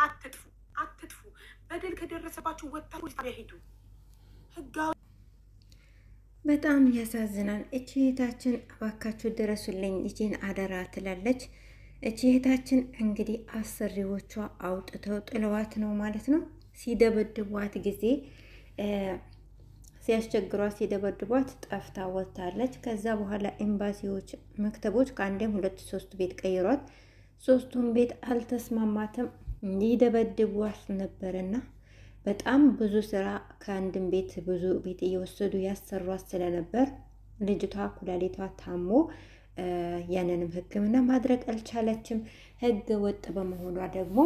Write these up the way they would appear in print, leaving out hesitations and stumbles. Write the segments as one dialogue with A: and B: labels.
A: አትጥፉ አትጥፉ። በደል ከደረሰባችሁ ወጥታችሁ ፖሊስ ጣቢያ ሂዱ። ህጋዊ
B: በጣም ያሳዝናል። እቺ እህታችን እባካችሁ ድረሱልኝ ልጄን አደራ ትላለች። እቺ እህታችን እንግዲህ አሰሪዎቿ አውጥተው ጥለዋት ነው ማለት ነው። ሲደበድቧት ጊዜ ሲያስቸግሯት ሲደበድቧት ጠፍታ ወጥታለች። ከዛ በኋላ ኤምባሲዎች፣ መክተቦች ከአንዴም 2-3 ቤት ቀይሯት፣ 3ቱም ቤት አልተስማማትም። ሊደበድቧት ነበርና በጣም ብዙ ስራ ከአንድም ቤት ብዙ ቤት እየወሰዱ ያሰሯት ስለነበር ልጅቷ ኩላሊቷ ታሞ ያንንም ሕክምና ማድረግ አልቻለችም። ህገ ወጥ በመሆኗ ደግሞ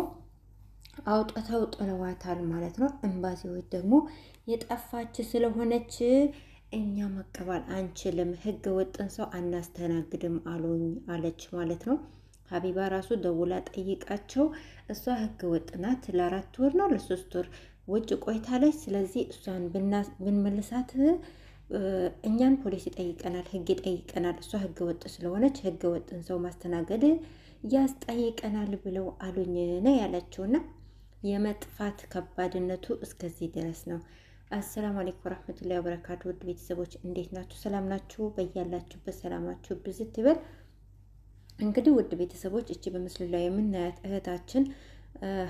B: አውጥተው ጥለዋታል ማለት ነው። ኤምባሲዎች ደግሞ የጠፋች ስለሆነች እኛ መቀበል አንችልም፣ ህገ ወጥን ሰው አናስተናግድም አለች ማለት ነው። ሀቢባ ራሱ ደውላ ጠይቃቸው እሷ ህገ ወጥ ናት፣ ለ4 ወር ነው ለ3 ወር ውጭ ቆይታለች። ስለዚህ እሷን ብንመልሳት እኛን ፖሊስ ይጠይቀናል፣ ህግ ይጠይቀናል። እሷ ህገ ወጥ ስለሆነች ህገ ወጥን ሰው ማስተናገድ ያስጠይቀናል ብለው አሉኝ ነው ያለችውና የመጥፋት ከባድነቱ እስከዚህ ድረስ ነው። አሰላሙ አለይኩም ወራህመቱላሂ ወበረካቱ። ውድ ቤተሰቦች እንዴት ናችሁ? ሰላም ናችሁ? በያላችሁበት ሰላማችሁ ብዝት ይበል። እንግዲህ ውድ ቤተሰቦች እቺ በምስሉ ላይ የምናያት እህታችን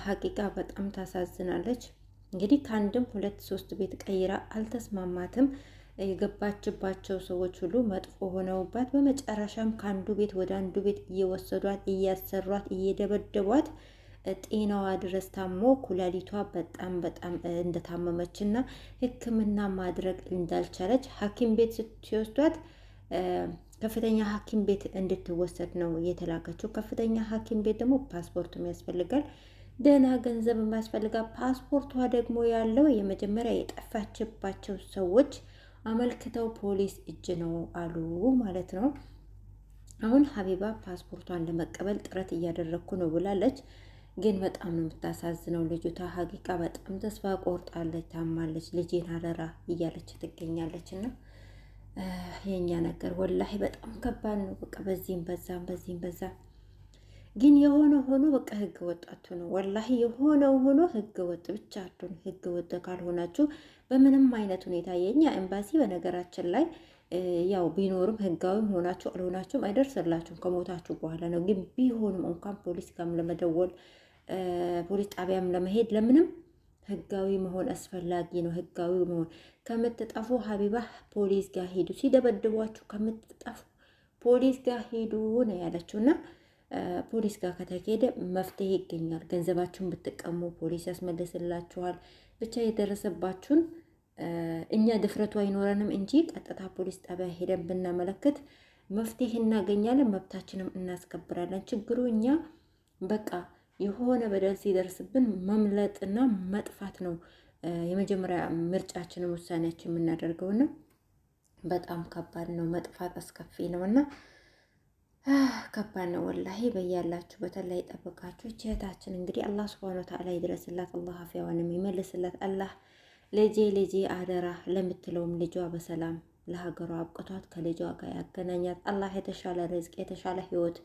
B: ሀቂቃ በጣም ታሳዝናለች። እንግዲህ ከአንድም 2-3 ቤት ቀይራ አልተስማማትም። የገባችባቸው ሰዎች ሁሉ መጥፎ ሆነውባት በመጨረሻም ከአንዱ ቤት ወደ አንዱ ቤት እየወሰዷት እያሰሯት እየደበደቧት ጤናዋ ድረስ ታሞ ኩላሊቷ በጣም እንደታመመችና ሕክምና ማድረግ እንዳልቻለች ሐኪም ቤት ስትወስዷት ከፍተኛ ሐኪም ቤት እንድትወሰድ ነው የተላከችው። ከፍተኛ ሐኪም ቤት ደግሞ ፓስፖርትም ያስፈልጋል፣ ደህና ገንዘብ ያስፈልጋል። ፓስፖርቷ ደግሞ ያለው የመጀመሪያ የጠፋችባቸው ሰዎች አመልክተው ፖሊስ እጅ ነው አሉ ማለት ነው። አሁን ሀቢባ ፓስፖርቷን ለመቀበል ጥረት እያደረግኩ ነው ብላለች። ግን በጣም ነው የምታሳዝነው ልጅቷ። ሀቂቃ በጣም ተስፋ ቆርጣለች፣ ታማለች፣ ልጄን አደራ እያለች ትገኛለች። እና የኛ ነገር ወላሂ በጣም ከባድ ነው። በቃ በዚህም በዛ ግን የሆነ ሆኖ በቃ ህገ ወጣቱ ነው ወላሂ። የሆነው ሆኖ ህገ ወጥ ብቻ አትሆኑ። ህገ ወጥ ካልሆናችሁ በምንም አይነት ሁኔታ የኛ ኤምባሲ በነገራችን ላይ ያው ቢኖርም ህጋዊም ሆናችሁ አልሆናችሁም አይደርስላችሁም፣ ከሞታችሁ በኋላ ነው። ግን ቢሆንም እንኳን ፖሊስ ጋርም ለመደወል ፖሊስ ጣቢያም ለመሄድ ለምንም ህጋዊ መሆን አስፈላጊ ነው። ህጋዊ መሆን ከምትጠፉ ሀቢባ ፖሊስ ጋር ሄዱ፣ ሲደበድቧችሁ ከምትጠፉ ፖሊስ ጋር ሄዱ ነው ያለችውና ፖሊስ ጋር ከተሄደ መፍትሄ ይገኛል። ገንዘባችሁን ብትቀሙ ፖሊስ ያስመልስላችኋል። ብቻ የደረሰባችሁን እኛ ድፍረቱ አይኖረንም እንጂ ቀጥታ ፖሊስ ጣቢያ ሄደን ብናመለክት መፍትሄ እናገኛለን፣ መብታችንም እናስከብራለን። ችግሩ እኛ በቃ የሆነ በደል ሲደርስብን መምለጥና መጥፋት ነው የመጀመሪያ ምርጫችንን ውሳኔያችን የምናደርገውና በጣም ከባድ ነው። መጥፋት አስከፊ ነውና ከባድ ነው ወላሂ። በያላችሁ በተለይ ጠብቃችሁ እህታችን እንግዲህ አላህ ሱብሃነሁ ወተዓላ ይድረስላት፣ አላህ አፊያዋንም ይመልስላት። አላህ ልጄ አደራ ለምትለውም ልጇ በሰላም ለሀገሯ አብቅቷት ከልጇ ጋር ያገናኛት። አላህ የተሻለ ርዝቅ የተሻለ ህይወት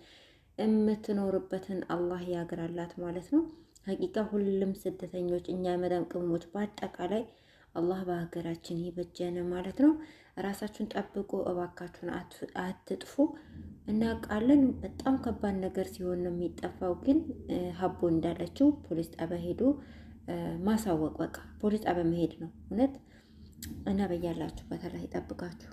B: የምትኖርበትን አላህ ያግራላት ማለት ነው። ሀቂቃ ሁሉም ስደተኞች እኛ መዳም ቅሞች በአጠቃላይ አላህ በሀገራችን ይበጀን ማለት ነው። ራሳችሁን ጠብቁ እባካችሁን፣ አትጥፉ። እናውቃለን በጣም ከባድ ነገር ሲሆን ነው የሚጠፋው። ግን ሀቦ እንዳለችው ፖሊስ ጣቢያ ሄዱ ማሳወቅ፣ በቃ ፖሊስ ጣቢያ መሄድ ነው እውነት። እና በያላችሁ በተለይ ጠብቃችሁ